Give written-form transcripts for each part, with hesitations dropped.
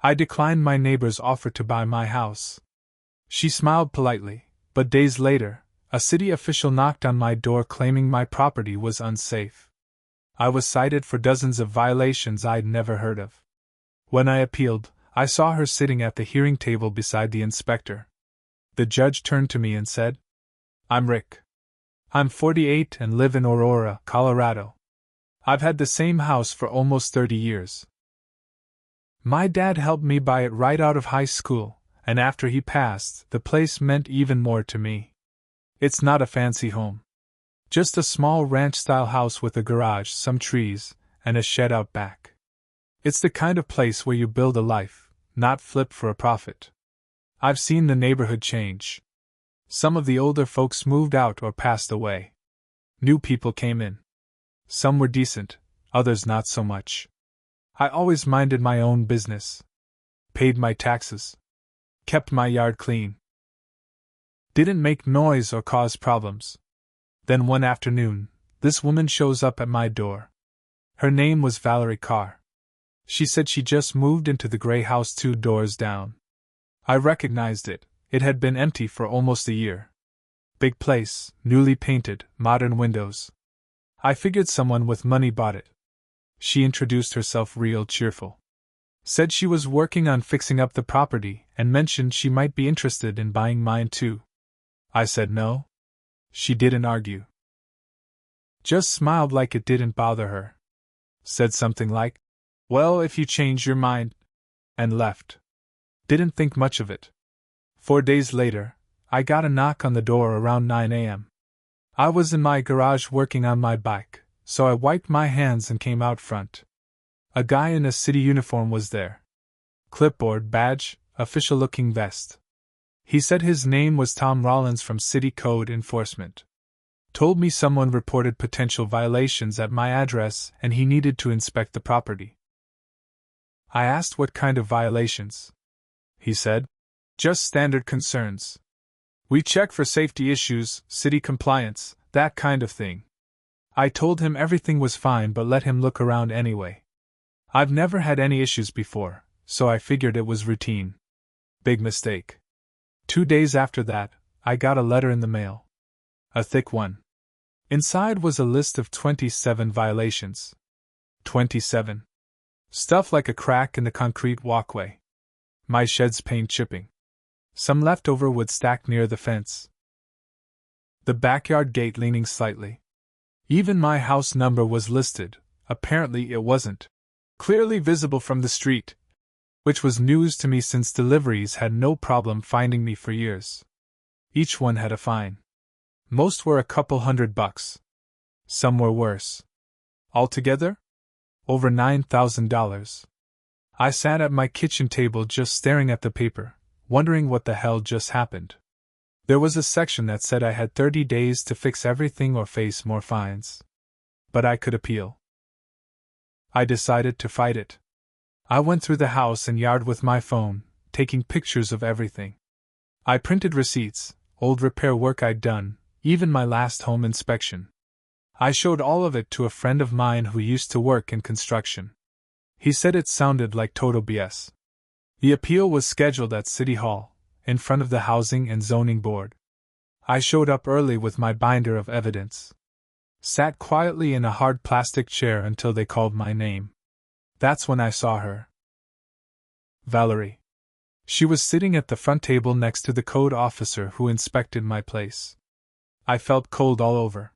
I declined my neighbor's offer to buy my house. She smiled politely, but days later, a city official knocked on my door claiming my property was unsafe. I was cited for dozens of violations I'd never heard of. When I appealed, I saw her sitting at the hearing table beside the inspector. The judge turned to me and said, "I'm Rick. I'm 48 and live in Aurora, Colorado. I've had the same house for almost 30 years. My dad helped me buy it right out of high school, and after he passed, the place meant even more to me. It's not a fancy home. Just a small ranch-style house with a garage, some trees, and a shed out back. It's the kind of place where you build a life, not flip for a profit. I've seen the neighborhood change. Some of the older folks moved out or passed away. New people came in. Some were decent, others not so much. I always minded my own business. Paid my taxes. Kept my yard clean. Didn't make noise or cause problems. Then one afternoon, this woman shows up at my door. Her name was Valerie Carr. She said she just moved into the gray house 2 doors down. I recognized it. It had been empty for almost a year. Big place, newly painted, modern windows. I figured someone with money bought it. She introduced herself real cheerful. Said she was working on fixing up the property and mentioned she might be interested in buying mine too. I said no. She didn't argue. Just smiled like it didn't bother her. Said something like, "Well, if you change your mind," and left. Didn't think much of it. 4 days later, I got a knock on the door around 9 a.m. I was in my garage working on my bike, so I wiped my hands and came out front. A guy in a city uniform was there. Clipboard, badge, official-looking vest. He said his name was Tom Rollins from City Code Enforcement. Told me someone reported potential violations at my address and he needed to inspect the property. I asked what kind of violations. He said, "Just standard concerns. We check for safety issues, city compliance, that kind of thing." I told him everything was fine but let him look around anyway. I've never had any issues before, so I figured it was routine. Big mistake. 2 days after that, I got a letter in the mail. A thick one. Inside was a list of 27 violations. 27. Stuff like a crack in the concrete walkway. My shed's paint chipping. Some leftover wood stacked near the fence. The backyard gate leaning slightly. Even my house number was listed. Apparently it wasn't clearly visible from the street, which was news to me since deliveries had no problem finding me for years. Each one had a fine. Most were a couple $100. Some were worse. Altogether, over $9,000. I sat at my kitchen table just staring at the paper, wondering what the hell just happened. There was a section that said I had 30 days to fix everything or face more fines. But I could appeal. I decided to fight it. I went through the house and yard with my phone, taking pictures of everything. I printed receipts, old repair work I'd done, even my last home inspection. I showed all of it to a friend of mine who used to work in construction. He said it sounded like total BS. The appeal was scheduled at City Hall, in front of the Housing and Zoning Board. I showed up early with my binder of evidence. Sat quietly in a hard plastic chair until they called my name. That's when I saw her. Valerie. She was sitting at the front table next to the code officer who inspected my place. I felt cold all over.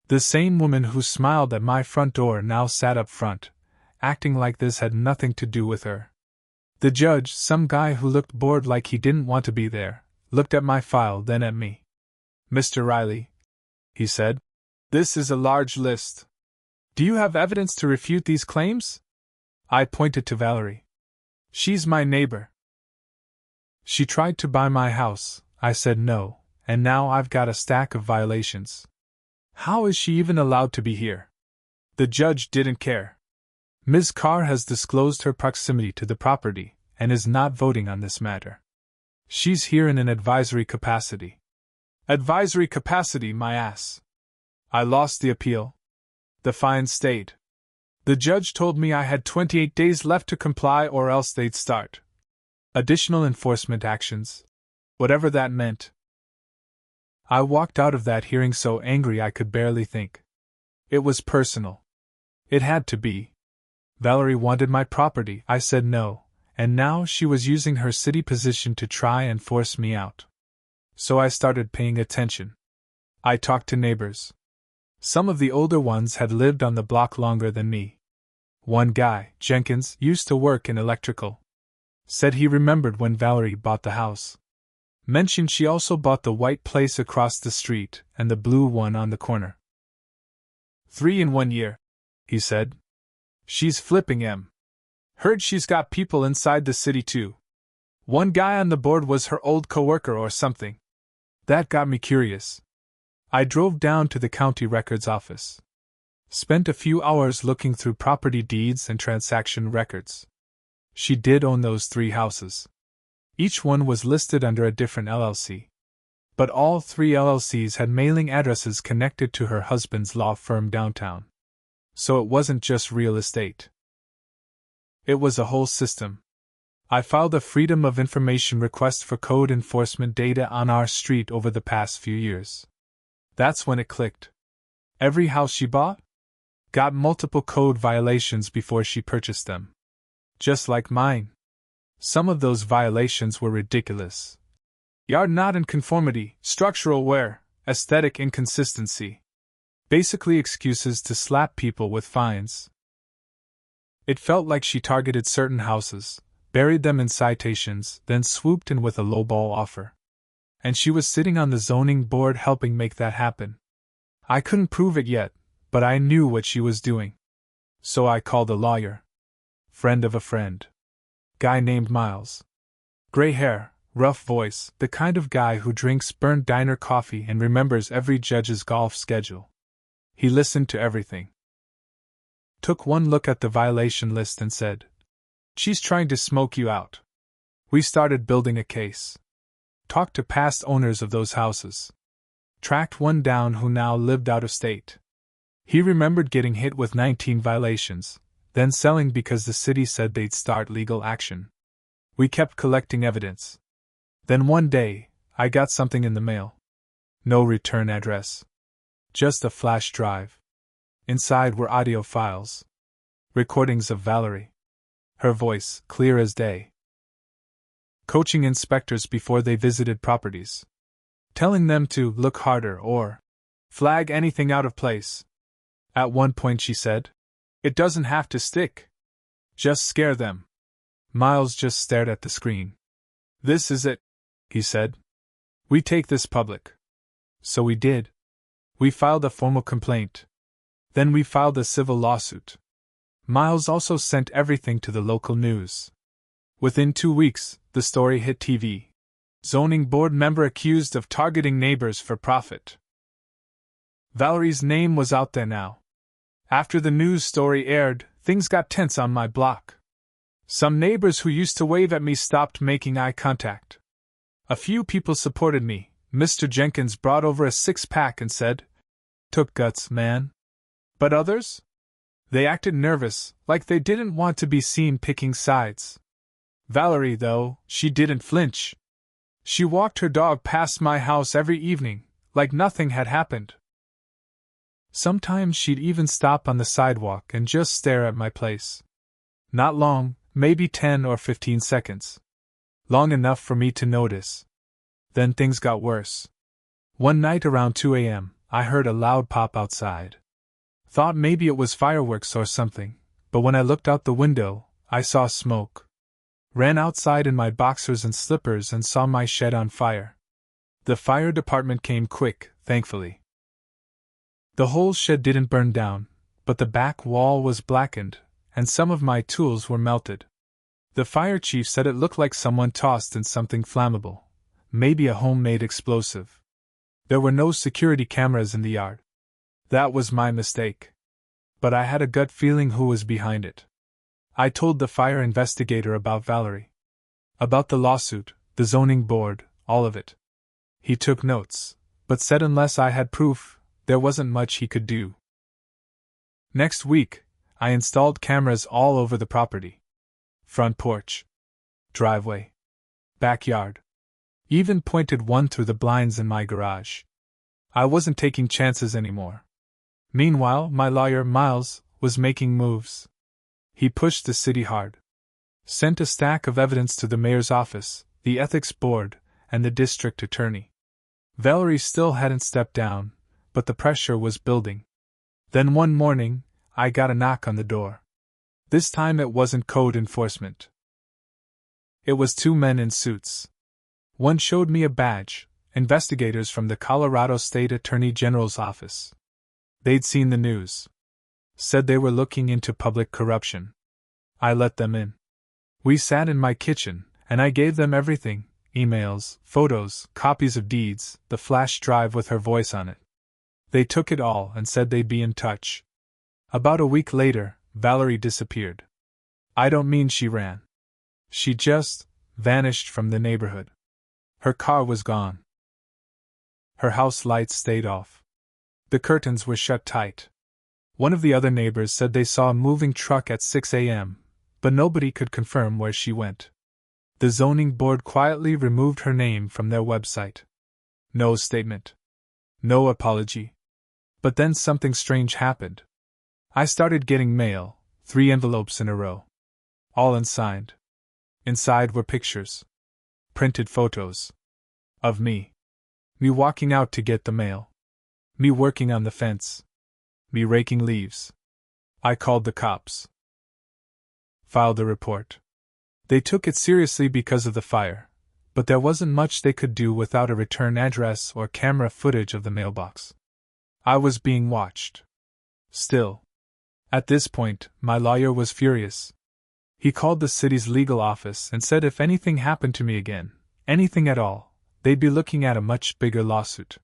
The same woman who smiled at my front door now sat up front, acting like this had nothing to do with her. The judge, some guy who looked bored like he didn't want to be there, looked at my file, then at me. "Mr. Riley," he said, "this is a large list. Do you have evidence to refute these claims?" I pointed to Valerie. "She's my neighbor. She tried to buy my house," I said no, "and now I've got a stack of violations. How is she even allowed to be here?" The judge didn't care. "Ms. Carr has disclosed her proximity to the property and is not voting on this matter. She's here in an advisory capacity." Advisory capacity, my ass. I lost the appeal. The fine stayed. The judge told me I had 28 days left to comply or else they'd start Additional enforcement actions. Whatever that meant. I walked out of that hearing so angry I could barely think. It was personal. It had to be. Valerie wanted my property, I said no, and now she was using her city position to try and force me out. So I started paying attention. I talked to neighbors. Some of the older ones had lived on the block longer than me. One guy, Jenkins, used to work in electrical. Said he remembered when Valerie bought the house. Mentioned she also bought the white place across the street and the blue one on the corner. 3 in 1 year, he said. She's flipping 'em. Heard she's got people inside the city too. One guy on the board was her old coworker or something. That got me curious. I drove down to the county records office. Spent a few hours looking through property deeds and transaction records. She did own those 3 houses. Each one was listed under a different LLC. But all 3 LLCs had mailing addresses connected to her husband's law firm downtown. So it wasn't just real estate. It was a whole system. I filed a Freedom of Information request for code enforcement data on our street over the past few years. That's when it clicked. Every house she bought got multiple code violations before she purchased them. Just like mine. Some of those violations were ridiculous. Yard not in conformity, structural wear, aesthetic inconsistency. Basically excuses to slap people with fines. It felt like she targeted certain houses, buried them in citations, then swooped in with a lowball offer. And she was sitting on the zoning board helping make that happen. I couldn't prove it yet, but I knew what she was doing. So I called a lawyer. Friend of a friend. Guy named Miles. Gray hair, rough voice, the kind of guy who drinks burnt diner coffee and remembers every judge's golf schedule. He listened to everything. Took one look at the violation list and said, "She's trying to smoke you out." We started building a case. Talked to past owners of those houses. Tracked one down who now lived out of state. He remembered getting hit with 19 violations, then selling because the city said they'd start legal action. We kept collecting evidence. Then one day, I got something in the mail. No return address. Just a flash drive. Inside were audio files. Recordings of Valerie. Her voice, clear as day. Coaching inspectors before they visited properties. Telling them to look harder or flag anything out of place. At one point she said, "It doesn't have to stick. Just scare them." Miles just stared at the screen. "This is it," he said. "We take this public." So we did. We filed a formal complaint. Then we filed a civil lawsuit. Miles also sent everything to the local news. Within 2 weeks, the story hit TV. Zoning board member accused of targeting neighbors for profit. Valerie's name was out there now. After the news story aired, things got tense on my block. Some neighbors who used to wave at me stopped making eye contact. A few people supported me. Mr. Jenkins brought over a 6-pack and said, "Took guts, man." But others? They acted nervous, like they didn't want to be seen picking sides. Valerie, though, she didn't flinch. She walked her dog past my house every evening, like nothing had happened. Sometimes she'd even stop on the sidewalk and just stare at my place. Not long, maybe 10 or 15 seconds. Long enough for me to notice. Then things got worse. One night around 2 a.m., I heard a loud pop outside. Thought maybe it was fireworks or something, but when I looked out the window, I saw smoke. Ran outside in my boxers and slippers and saw my shed on fire. The fire department came quick, thankfully. The whole shed didn't burn down, but the back wall was blackened, and some of my tools were melted. The fire chief said it looked like someone tossed in something flammable, maybe a homemade explosive. There were no security cameras in the yard. That was my mistake. But I had a gut feeling who was behind it. I told the fire investigator about Valerie. About the lawsuit, the zoning board, all of it. He took notes, but said unless I had proof, there wasn't much he could do. Next week, I installed cameras all over the property. Front porch. Driveway. backyard. Even pointed one through the blinds in my garage. I wasn't taking chances anymore. Meanwhile, my lawyer, Miles, was making moves. He pushed the city hard. Sent a stack of evidence to the mayor's office, the ethics board, and the district attorney. Valerie still hadn't stepped down, but the pressure was building. Then one morning, I got a knock on the door. This time it wasn't code enforcement. It was two men in suits. One showed me a badge, investigators from the Colorado State Attorney General's office. They'd seen the news. Said they were looking into public corruption. I let them in. We sat in my kitchen, and I gave them everything: emails, photos, copies of deeds, the flash drive with her voice on it. They took it all and said they'd be in touch. About a week later, Valerie disappeared. I don't mean she ran. She just vanished from the neighborhood. Her car was gone. Her house lights stayed off. The curtains were shut tight. One of the other neighbors said they saw a moving truck at 6 a.m., but nobody could confirm where she went. The zoning board quietly removed her name from their website. No statement. No apology. But then something strange happened. I started getting mail, 3 envelopes in a row. All unsigned. Inside were pictures. Printed photos. Of me. Me walking out to get the mail. Me working on the fence. Me raking leaves. I called the cops. Filed a report. They took it seriously because of the fire, but there wasn't much they could do without a return address or camera footage of the mailbox. I was being watched. Still. At this point, my lawyer was furious. He called the city's legal office and said if anything happened to me again, anything at all, they'd be looking at a much bigger lawsuit.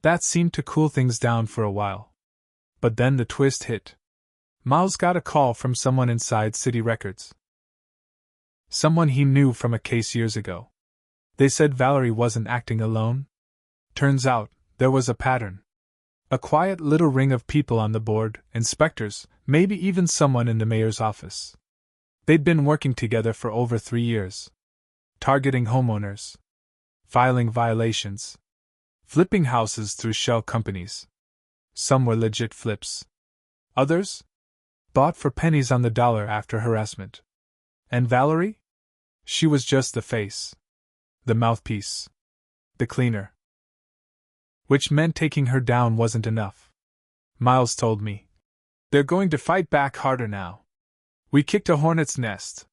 That seemed to cool things down for a while. But then the twist hit. Miles got a call from someone inside city records. Someone he knew from a case years ago. They said Valerie wasn't acting alone. Turns out, there was a pattern. A quiet little ring of people on the board, inspectors, maybe even someone in the mayor's office. They'd been working together for over 3 years. Targeting homeowners. Filing violations. Flipping houses through shell companies. Some were legit flips. Others? Bought for pennies on the dollar after harassment. And Valerie? She was just the face. The mouthpiece. The cleaner. Which meant taking her down wasn't enough. Miles told me. They're going to fight back harder now. We kicked a hornet's nest.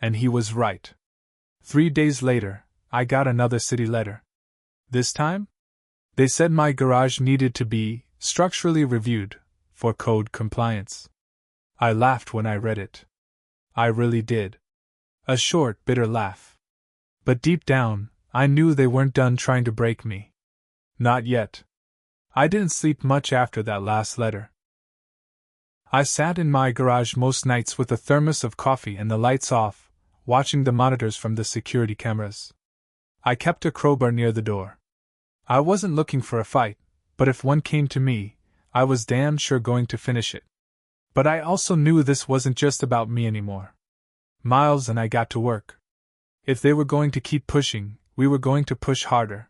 And he was right. 3 days later, I got another city letter. This time? They said my garage needed to be structurally reviewed for code compliance. I laughed when I read it. I really did. A short, bitter laugh. But deep down, I knew they weren't done trying to break me. Not yet. I didn't sleep much after that last letter. I sat in my garage most nights with a thermos of coffee and the lights off, watching the monitors from the security cameras. I kept a crowbar near the door. I wasn't looking for a fight, but if one came to me, I was damn sure going to finish it. But I also knew this wasn't just about me anymore. Miles and I got to work. If they were going to keep pushing, we were going to push harder.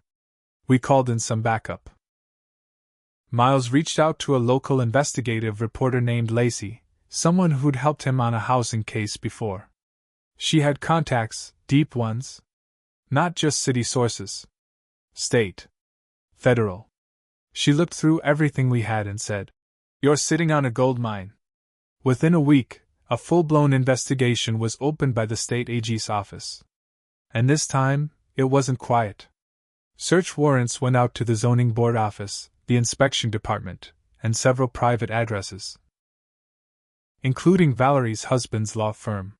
We called in some backup. Miles reached out to a local investigative reporter named Lacey, someone who'd helped him on a housing case before. She had contacts, deep ones. Not just city sources. State. Federal. She looked through everything we had and said, "You're sitting on a gold mine." Within a week, a full-blown investigation was opened by the state AG's office. And this time, it wasn't quiet. Search warrants went out to the zoning board office, the inspection department, and several private addresses, including Valerie's husband's law firm.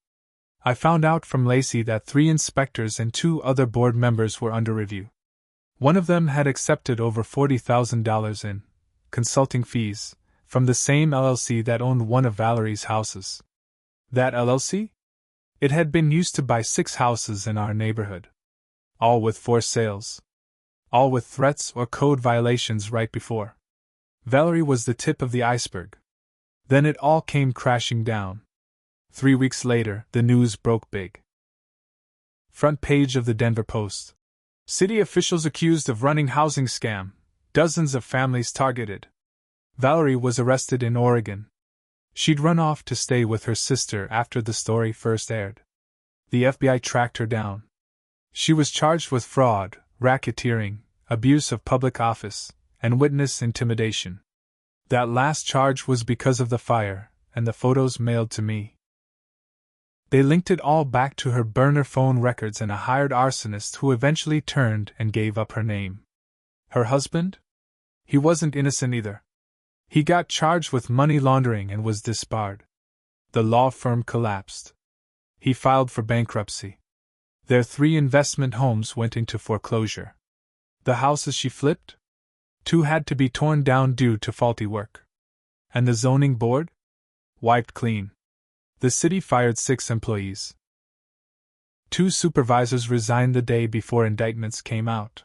I found out from Lacey that 3 inspectors and 2 other board members were under review. One of them had accepted over $40,000 in consulting fees from the same LLC that owned one of Valerie's houses. That LLC? It had been used to buy 6 houses in our neighborhood. All with forced sales. All with threats or code violations right before. Valerie was the tip of the iceberg. Then it all came crashing down. 3 weeks later, the news broke big. Front page of the Denver Post. City officials accused of running housing scam. Dozens of families targeted. Valerie was arrested in Oregon. She'd run off to stay with her sister after the story first aired. The FBI tracked her down. She was charged with fraud, racketeering, abuse of public office, and witness intimidation. That last charge was because of the fire, and the photos mailed to me. They linked it all back to her burner phone records and a hired arsonist who eventually turned and gave up her name. Her husband? He wasn't innocent either. He got charged with money laundering and was disbarred. The law firm collapsed. He filed for bankruptcy. Their 3 investment homes went into foreclosure. The houses she flipped? 2 had to be torn down due to faulty work. And the zoning board? Wiped clean. The city fired 6 employees. 2 supervisors resigned the day before indictments came out.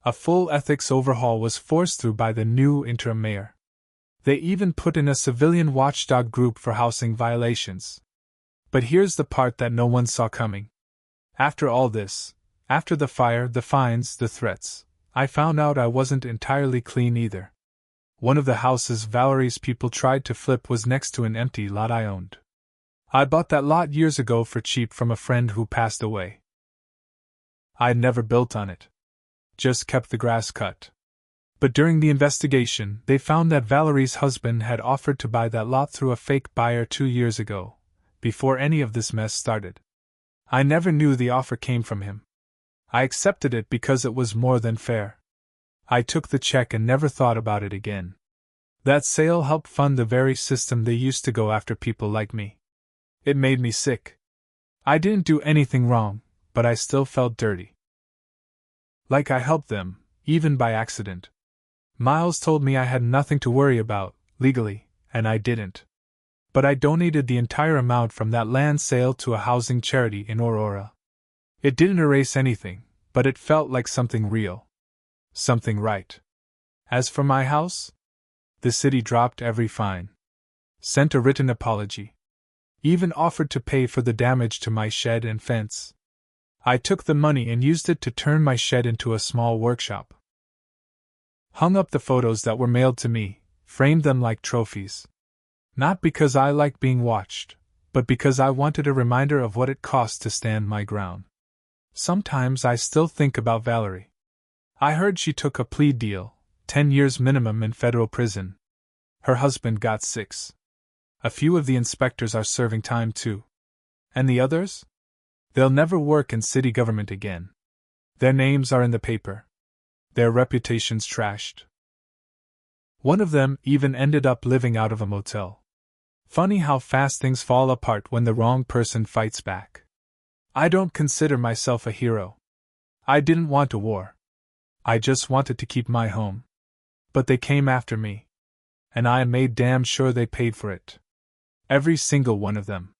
A full ethics overhaul was forced through by the new interim mayor. They even put in a civilian watchdog group for housing violations. But here's the part that no one saw coming. After all this, after the fire, the fines, the threats, I found out I wasn't entirely clean either. One of the houses Valerie's people tried to flip was next to an empty lot I owned. I bought that lot years ago for cheap from a friend who passed away. I'd never built on it. Just kept the grass cut. But during the investigation, they found that Valerie's husband had offered to buy that lot through a fake buyer 2 years ago, before any of this mess started. I never knew the offer came from him. I accepted it because it was more than fair. I took the check and never thought about it again. That sale helped fund the very system they used to go after people like me. It made me sick. I didn't do anything wrong, but I still felt dirty. Like I helped them, even by accident. Miles told me I had nothing to worry about, legally, and I didn't. But I donated the entire amount from that land sale to a housing charity in Aurora. It didn't erase anything, but it felt like something real. Something right. As for my house? The city dropped every fine. Sent a written apology. Even offered to pay for the damage to my shed and fence. I took the money and used it to turn my shed into a small workshop. Hung up the photos that were mailed to me, framed them like trophies. Not because I like being watched, but because I wanted a reminder of what it cost to stand my ground. Sometimes I still think about Valerie. I heard she took a plea deal, 10 years minimum in federal prison. Her husband got 6. A few of the inspectors are serving time too. And the others? They'll never work in city government again. Their names are in the paper. Their reputations trashed. One of them even ended up living out of a motel. Funny how fast things fall apart when the wrong person fights back. I don't consider myself a hero. I didn't want a war. I just wanted to keep my home. But they came after me. And I made damn sure they paid for it. Every single one of them.